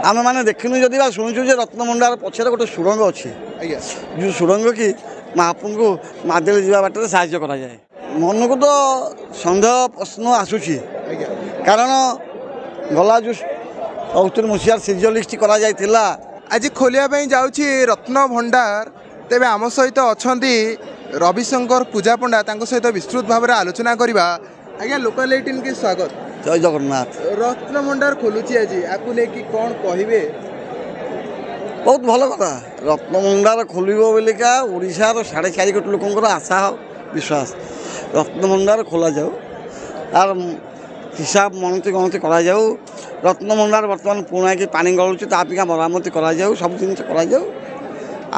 आम मैंने देखनी जदि शुणुचु रत्नभंडार पछे गोटे सुरंग अच्छी जो सुरंग कि महाप्रभु को मादेली जावा बाटर साहाय्य करा जाए मन को तो सन्देह प्रश्न आसूची कारण गला जो 74 मसीहार सीजर लिस्ट करा जाइथिला आज खोलिया जाऊँगी रत्न भंडार तेबे आम सहित अच्छा रविशंकर पूजा पंडा सहित विस्तृत भाव में आलोचना करवा आज्ञा लोकल 18 के स्वागत जय जगन्नाथ रत्न भंडार खोलुची आज आपको लेकिन कौन कहे बहुत भल कथा रत्नभंडार खोल बोलिका ओडार 4.5 कोटी लोक आशा विश्वास रत्नभंडार खोल जाऊ आर हिसाब मनती गणती करा जाऊ रत्नभंडार बर्तमान पुणा कि पानी गलुची तापिका मरामती करा जाऊ सब जिन करा जाऊ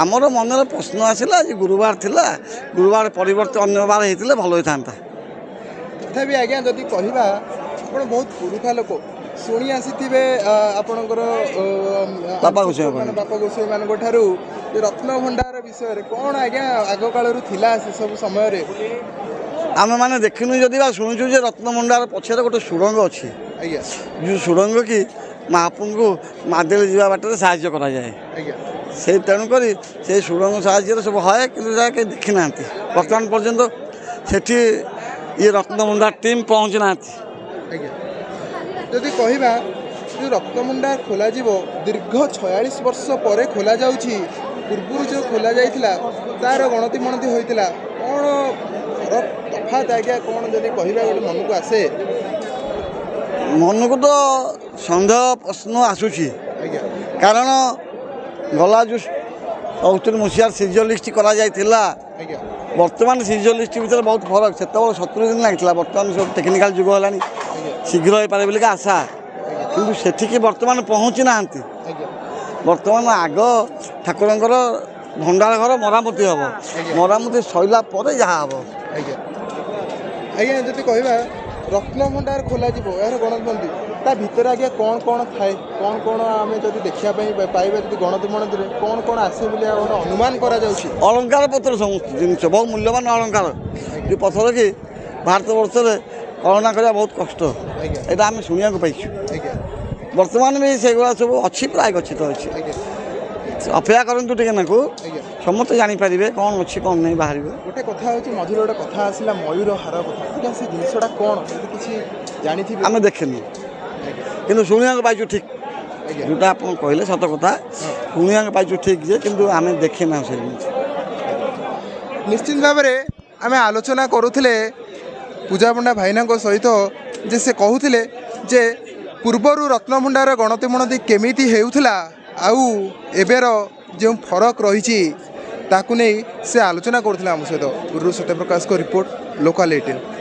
आमर मनर प्रश्न आसला आज गुरुवार थिला गुरुवार परिवर्तन अन्य बार होते भल होता तथापि आज्ञा जदि कहवा आप बहुत पुरुखा लोक शुणी आसी आपणकर बापा गोसाई मान रत्न भंडार विषय कौन आज्ञा आग कालू थिला से सब समय आम मैंने देखनी जदि शुणुचु रत्नभंडार पछे गोटे सुरंग अच्छी जो सुरंग कि महाप्रभु को मादेली जावा बाटर साहाय्य करा जाए से तेणुक से सुरंग साहाय्य सब है कि देखी ना बर्तमान पर्यंत सेठी ये रत्नभंडार टीम पहुँची ना जदि कहवा जो रत्नभंडार खोल दीर्घ 46 वर्ष पर खोल जाऊँगी पूर्व जो खोल जाता तार गणति मणति होता कौन फरक तफात आज्ञा कौन जब कहवा गोटे मन को आसे मन को तो सन्देह प्रश्न आसूची कारण गला जो 74 मसीहार सीजर लिस्ट करा जाइथिला बर्तमान सीजर लिस्ट भीतर बहुत फरक से 70 दिन लगी बर्तमान सब टेक्निकाल जुग है शीघ्र हो पारे बोलिक आशा कि सेठिकी बर्तमान पहुँची ना बर्तमान आग ठाकुर भंडार घर मरामती हम मरामती सैला पर जहाँ हम आज्ञा जब कहवा रत्न भंडार खोल यार गणतमंत्री ता भीतर आज्ञा कौन कौन थाए कौन कौन आम जब देखा पाइबा जब गणति मणति कौन कौन आसे बोली अनुमान करा अलंकार पत्र समस्त जिन बहुत मूल्यवान अलंकार जो पथर कि भारत वर्ष में कल्पना करा बहुत कष्ट यहाँ आम शुणा पाई बर्तमान भी से सब अच्छी प्राय गच्छित अच्छी अपेक्षा करूँ टे ना समस्त जानीपारे कौन अच्छी कौन नहीं बाहर गोटे कथा हूँ मझे गोटे कथा आसला मयूर हार कथा से जिनसा कौन किसी जानी आम देखेनि कि शुणा पाइचु ठीक जोटा आप कहले सत कथा शुणा पाइचु ठीक जे कि आम देखे ना से निश्चित भाव में आम आलोचना करुले पूजा पंडा भाईना सहित जे से कहते जे पूर्वर रत्नभंडार गणति मणति केमिति हेउथला आउ एबेर जो फरक रही ताकू नहीं से आलोचना करथिला हम सहित गुरु सत्यप्रकाश को रिपोर्ट लोकल 18।